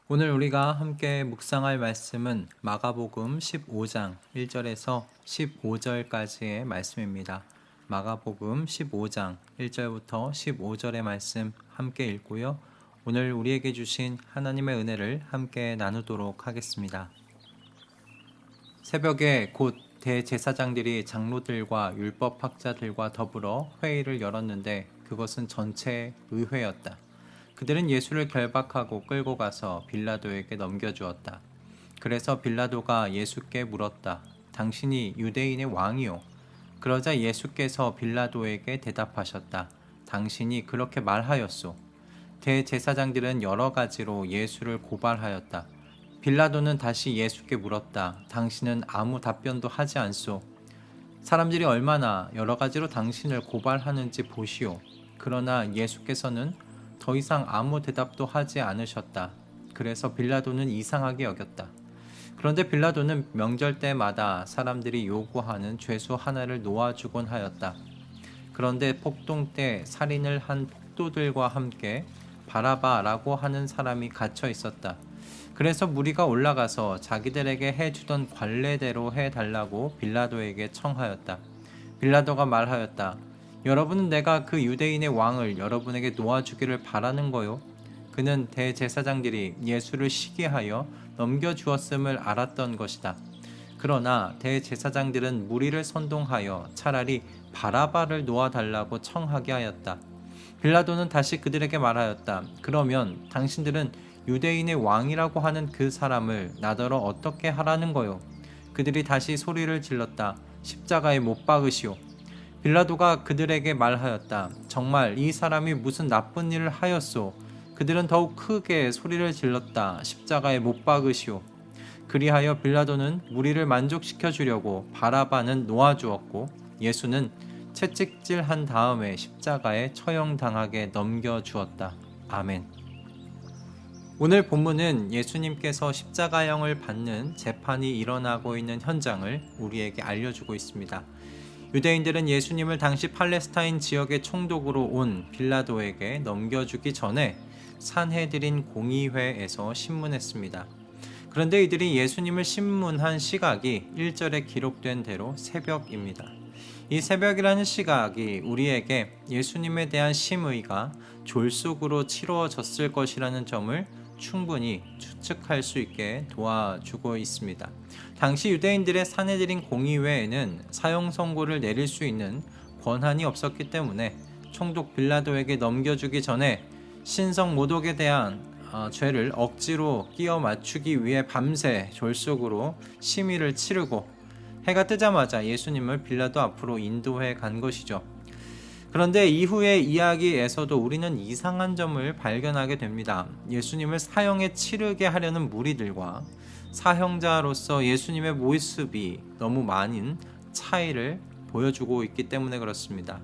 오늘 우리가 함께 묵상할 말씀은 마가복음 15장 1절에서 15절까지의 말씀입니다. 마가복음 15장 1절부터 15절의 말씀 함께 읽고요. 오늘 우리에게 주신 하나님의 은혜를 함께 나누도록 하겠습니다. 새벽에 곧 대제사장들이 장로들과 율법학자들과 더불어 회의를 열었는데 그것은 전체 의회였다. 그들은 예수를 결박하고 끌고 가서 빌라도에게 넘겨주었다. 그래서 빌라도가 예수께 물었다. 당신이 유대인의 왕이요? 그러자 예수께서 빌라도에게 대답하셨다. 당신이 그렇게 말하였소. 대제사장들은 여러 가지로 예수를 고발하였다. 빌라도는 다시 예수께 물었다. 당신은 아무 답변도 하지 않소. 사람들이 얼마나 여러 가지로 당신을 고발하는지 보시오. 그러나 예수께서는 더 이상 아무 대답도 하지 않으셨다. 그래서 빌라도는 이상하게 여겼다. 그런데 빌라도는 명절 때마다 사람들이 요구하는 죄수 하나를 놓아주곤 하였다. 그런데 폭동 때 살인을 한 폭도들과 함께 바라바라고 하는 사람이 갇혀 있었다. 그래서 무리가 올라가서 자기들에게 해주던 관례대로 해달라고 빌라도에게 청하였다. 빌라도가 말하였다. 여러분은 내가 그 유대인의 왕을 여러분에게 놓아주기를 바라는 거요. 그는 대제사장들이 예수를 시기하여 넘겨주었음을 알았던 것이다. 그러나 대제사장들은 무리를 선동하여 차라리 바라바를 놓아달라고 청하게 하였다. 빌라도는 다시 그들에게 말하였다. 그러면 당신들은 유대인의 왕이라고 하는 그 사람을 나더러 어떻게 하라는 거요? 그들이 다시 소리를 질렀다. 십자가에 못 박으시오. 빌라도가 그들에게 말하였다. 정말 이 사람이 무슨 나쁜 일을 하였소? 그들은 더욱 크게 소리를 질렀다. 십자가에 못 박으시오. 그리하여 빌라도는 무리를 만족시켜 주려고 바라바는 놓아주었고 예수는 채찍질한 다음에 십자가에 처형당하게 넘겨주었다. 아멘. 오늘 본문은 예수님께서 십자가형을 받는 재판이 일어나고 있는 현장을 우리에게 알려주고 있습니다. 유대인들은 예수님을 당시 팔레스타인 지역의 총독으로 온 빌라도에게 넘겨주기 전에 산헤드린 공의회에서 신문했습니다. 그런데 이들이 예수님을 신문한 시각이 1절에 기록된 대로 새벽입니다. 이 새벽이라는 시각이 우리에게 예수님에 대한 심의가 졸속으로 치러졌을 것이라는 점을 충분히 추측할 수 있게 도와주고 있습니다. 당시 유대인들의 산헤드린 공의회에는 사형 선고를 내릴 수 있는 권한이 없었기 때문에 총독 빌라도에게 넘겨주기 전에 신성 모독에 대한 죄를 억지로 끼워 맞추기 위해 밤새 졸속으로 심의를 치르고 해가 뜨자마자 예수님을 빌라도 앞으로 인도해 간 것이죠. 그런데 이후의 이야기에서도 우리는 이상한 점을 발견하게 됩니다. 예수님을 사형에 치르게 하려는 무리들과 사형자로서 예수님의 모습이 너무 많은 차이를 보여주고 있기 때문에 그렇습니다.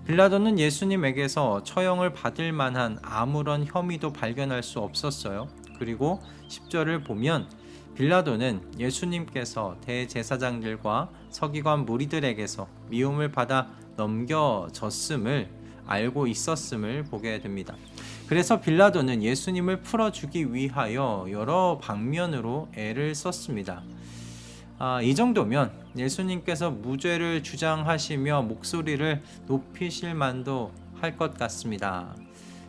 빌라도는 예수님에게서 처형을 받을 만한 아무런 혐의도 발견할 수 없었어요. 그리고 10절을 보면 빌라도는 예수님께서 대제사장들과 서기관 무리들에게서 미움을 받아 넘겨졌음을 알고 있었음을 보게 됩니다. 그래서 빌라도는 예수님을 풀어주기 위하여 여러 방면으로 애를 썼습니다. 이 정도면 예수님께서 무죄를 주장하시며 목소리를 높이실 만도 할 것 같습니다.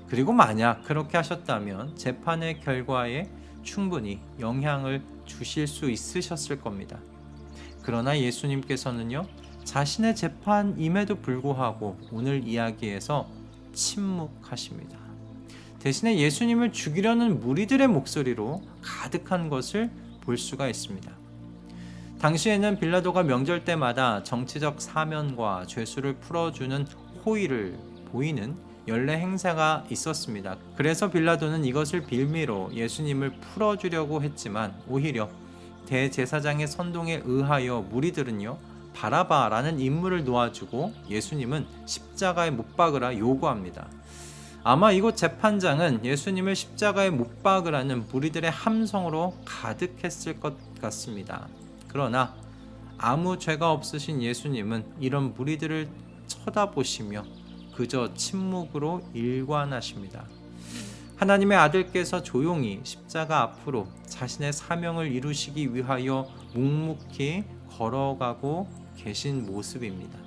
그리고 만약 그렇게 하셨다면 재판의 결과에 충분히 영향을 주실 수 있으셨을 겁니다. 그러나 예수님께서는요, 자신의 재판임에도 불구하고 오늘 이야기에서 침묵하십니다. 대신에 예수님을 죽이려는 무리들의 목소리로 가득한 것을 볼 수가 있습니다. 당시에는 빌라도가 명절 때마다 정치적 사면과 죄수를 풀어주는 호의를 보이는 연례 행사가 있었습니다. 그래서 빌라도는 이것을 빌미로 예수님을 풀어주려고 했지만 오히려 대제사장의 선동에 의하여 무리들은요, 바라바라는 인물을 놓아주고 예수님은 십자가에 못 박으라 요구합니다. 아마 이곳 재판장은 예수님을 십자가에 못 박으라는 무리들의 함성으로 가득했을 것 같습니다. 그러나 아무 죄가 없으신 예수님은 이런 무리들을 쳐다보시며 그저 침묵으로 일관하십니다. 하나님의 아들께서 조용히 십자가 앞으로 자신의 사명을 이루시기 위하여 묵묵히 걸어가고 계신 모습입니다.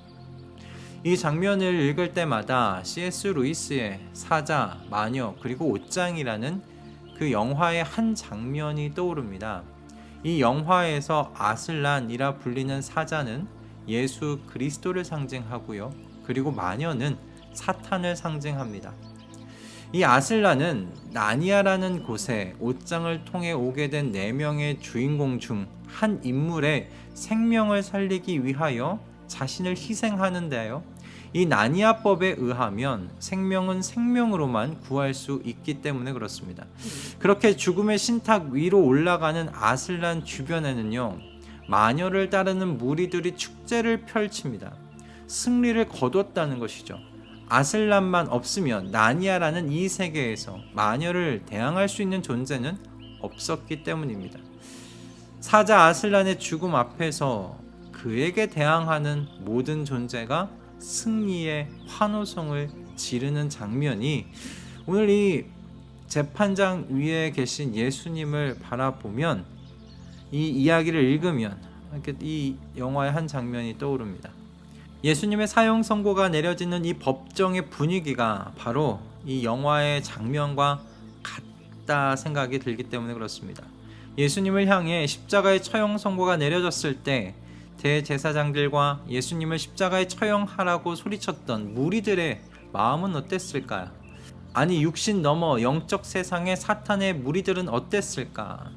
이 장면을 읽을 때마다 C.S. 루이스의 사자, 마녀, 그리고 옷장이라는 그 영화의 한 장면이 떠오릅니다. 이 영화에서 아슬란이라 불리는 사자는 예수 그리스도를 상징하고요. 그리고 마녀는 사탄을 상징합니다. 이 아슬란은 나니아라는 곳에 옷장을 통해 오게 된 4명의 주인공 중 한 인물의 생명을 살리기 위하여 자신을 희생하는데요. 이 나니아법에 의하면 생명은 생명으로만 구할 수 있기 때문에 그렇습니다. 그렇게 죽음의 신탁 위로 올라가는 아슬란 주변에는요, 마녀를 따르는 무리들이 축제를 펼칩니다. 승리를 거뒀다는 것이죠. 아슬란만 없으면 나니아라는 이 세계에서 마녀를 대항할 수 있는 존재는 없었기 때문입니다. 사자 아슬란의 죽음 앞에서 그에게 대항하는 모든 존재가 승리의 환호성을 지르는 장면이 오늘 이 재판장 위에 계신 예수님을 바라보면, 이 이야기를 읽으면 이 영화의 한 장면이 떠오릅니다. 예수님의 사형 선고가 내려지는 이 법정의 분위기가 바로 이 영화의 장면과 같다 생각이 들기 때문에 그렇습니다. 예수님을 향해 십자가의 처형 선고가 내려졌을 때 대제사장들과 예수님을 십자가에 처형하라고 소리쳤던 무리들의 마음은 어땠을까요? 아니, 육신 넘어 영적 세상의 사탄의 무리들은 어땠을까?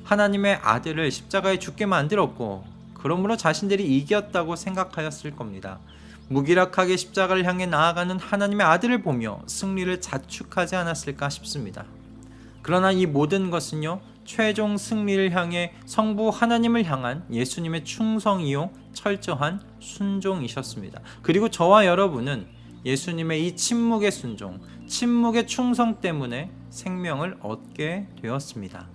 하나님의 아들을 십자가에 죽게 만들었고 그러므로 자신들이 이겼다고 생각하였을 겁니다. 무기력하게 십자가를 향해 나아가는 하나님의 아들을 보며 승리를 자축하지 않았을까 싶습니다. 그러나 이 모든 것은요, 최종 승리를 향해 성부 하나님을 향한 예수님의 충성이요 철저한 순종이셨습니다. 그리고 저와 여러분은 예수님의 이 침묵의 순종, 침묵의 충성 때문에 생명을 얻게 되었습니다.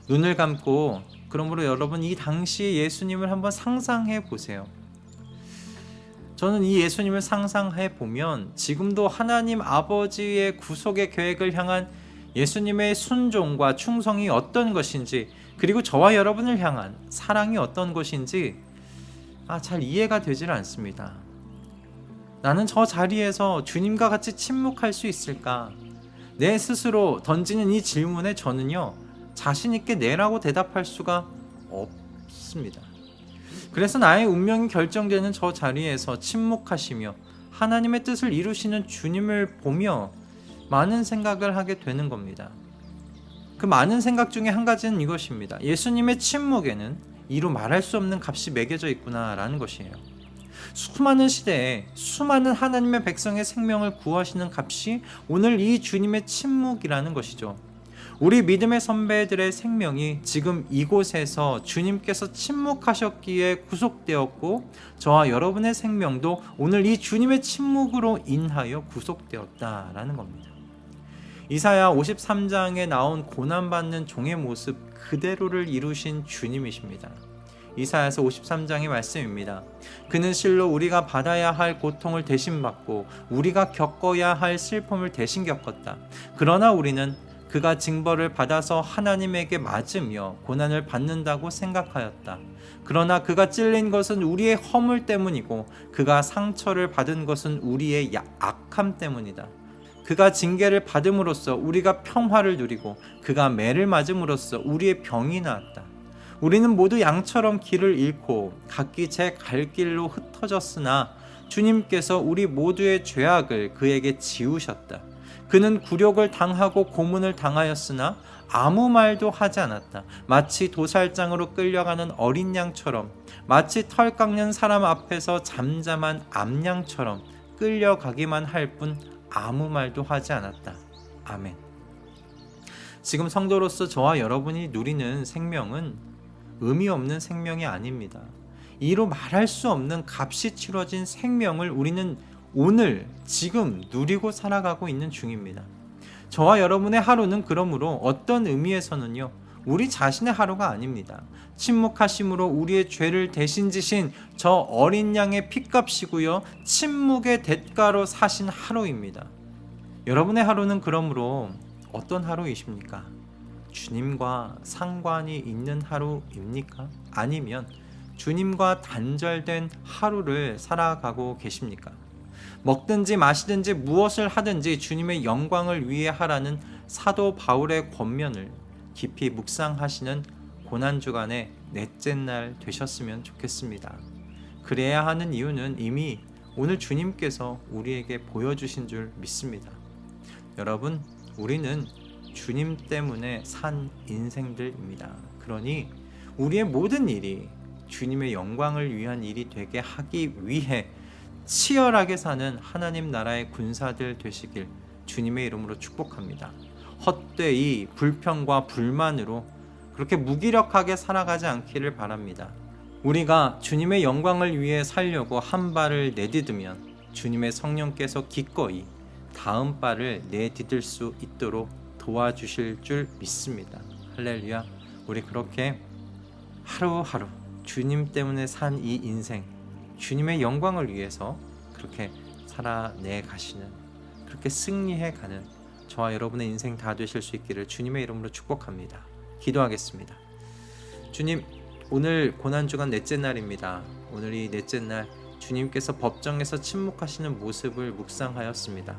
눈을 감고 그러므로 여러분 이 당시 예수님을 한번 상상해 보세요. 저는 이 예수님을 상상해 보면 지금도 하나님 아버지의 구속의 계획을 향한 예수님의 순종과 충성이 어떤 것인지, 그리고 저와 여러분을 향한 사랑이 어떤 것인지 잘 이해가 되질 않습니다. 나는 저 자리에서 주님과 같이 침묵할 수 있을까? 내 스스로 던지는 이 질문에 저는요, 자신 있게 네라고 대답할 수가 없습니다. 그래서 나의 운명이 결정되는 저 자리에서 침묵하시며 하나님의 뜻을 이루시는 주님을 보며 많은 생각을 하게 되는 겁니다. 그 많은 생각 중에 한 가지는 이것입니다. 예수님의 침묵에는 이루 말할 수 없는 값이 매겨져 있구나라는 것이에요. 수많은 시대에 수많은 하나님의 백성의 생명을 구하시는 값이 오늘 이 주님의 침묵이라는 것이죠. 우리 믿음의 선배들의 생명이 지금 이곳에서 주님께서 침묵하셨기에 구속되었고, 저와 여러분의 생명도 오늘 이 주님의 침묵으로 인하여 구속되었다라는 겁니다. 이사야 53장에 나온 고난받는 종의 모습 그대로를 이루신 주님이십니다. 이사야서 53장의 말씀입니다. 그는 실로 우리가 받아야 할 고통을 대신 받고 우리가 겪어야 할 슬픔을 대신 겪었다. 그러나 우리는 그가 징벌을 받아서 하나님에게 맞으며 고난을 받는다고 생각하였다. 그러나 그가 찔린 것은 우리의 허물 때문이고 그가 상처를 받은 것은 우리의 악함 때문이다. 그가 징계를 받음으로써 우리가 평화를 누리고 그가 매를 맞음으로써 우리의 병이 나았다. 우리는 모두 양처럼 길을 잃고 각기 제 갈 길로 흩어졌으나 주님께서 우리 모두의 죄악을 그에게 지우셨다. 그는 굴욕을 당하고 고문을 당하였으나 아무 말도 하지 않았다. 마치 도살장으로 끌려가는 어린 양처럼, 마치 털 깎는 사람 앞에서 잠잠한 암양처럼 끌려가기만 할 뿐 아무 말도 하지 않았다. 아멘. 지금 성도로서 저와 여러분이 누리는 생명은 의미 없는 생명이 아닙니다. 이로 말할 수 없는 값이 치러진 생명을 우리는 오늘 지금 누리고 살아가고 있는 중입니다. 저와 여러분의 하루는 그러므로 어떤 의미에서는요, 우리 자신의 하루가 아닙니다. 침묵하심으로 우리의 죄를 대신 지신 저 어린 양의 핏값이고요, 침묵의 대가로 사신 하루입니다. 여러분의 하루는 그러므로 어떤 하루이십니까? 주님과 상관이 있는 하루입니까? 아니면 주님과 단절된 하루를 살아가고 계십니까? 먹든지 마시든지 무엇을 하든지 주님의 영광을 위해 하라는 사도 바울의 권면을 깊이 묵상하시는 고난주간의 넷째 날 되셨으면 좋겠습니다. 그래야 하는 이유는 이미 오늘 주님께서 우리에게 보여주신 줄 믿습니다. 여러분, 우리는 주님 때문에 산 인생들입니다. 그러니 우리의 모든 일이 주님의 영광을 위한 일이 되게 하기 위해 치열하게 사는 하나님 나라의 군사들 되시길 주님의 이름으로 축복합니다. 헛되이 불평과 불만으로 그렇게 무기력하게 살아가지 않기를 바랍니다. 우리가 주님의 영광을 위해 살려고 한 발을 내디디면 주님의 성령께서 기꺼이 다음 발을 내디딜 수 있도록 도와주실 줄 믿습니다. 할렐루야. 우리 그렇게 하루하루 주님 때문에 산 이 인생, 주님의 영광을 위해서 그렇게 살아내 가시는, 그렇게 승리해 가는 저와 여러분의 인생 다 되실 수 있기를 주님의 이름으로 축복합니다. 기도하겠습니다. 주님, 오늘 고난주간 넷째 날입니다. 오늘 이 넷째 날 주님께서 법정에서 침묵하시는 모습을 묵상하였습니다.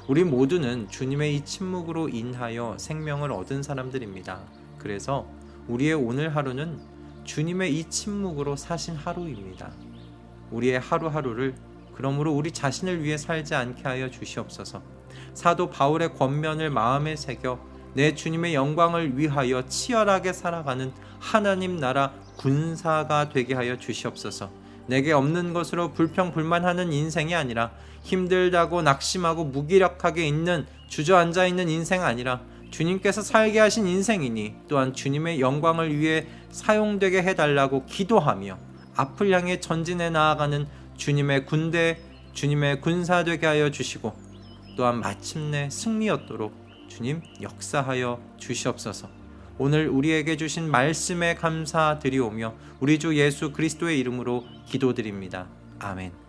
우리 모두는 주님의 이 침묵으로 인하여 생명을 얻은 사람들입니다. 그래서 우리의 오늘 하루는 주님의 이 침묵으로 사신 하루입니다. 우리의 하루하루를 그러므로 우리 자신을 위해 살지 않게 하여 주시옵소서. 사도 바울의 권면을 마음에 새겨 내 주님의 영광을 위하여 치열하게 살아가는 하나님 나라 군사가 되게 하여 주시옵소서. 내게 없는 것으로 불평불만하는 인생이 아니라 힘들다고 낙심하고 무기력하게 있는 주저앉아 있는 인생 아니라 주님께서 살게 하신 인생이니 또한 주님의 영광을 위해 사용되게 해달라고 기도하며 앞을 향해 전진해 나아가는 주님의 군대, 주님의 군사 되게 하여 주시고 또한 마침내 승리 얻도록 주님 역사하여 주시옵소서. 오늘 우리에게 주신 말씀에 감사드리오며 우리 주 예수 그리스도의 이름으로 기도드립니다. 아멘.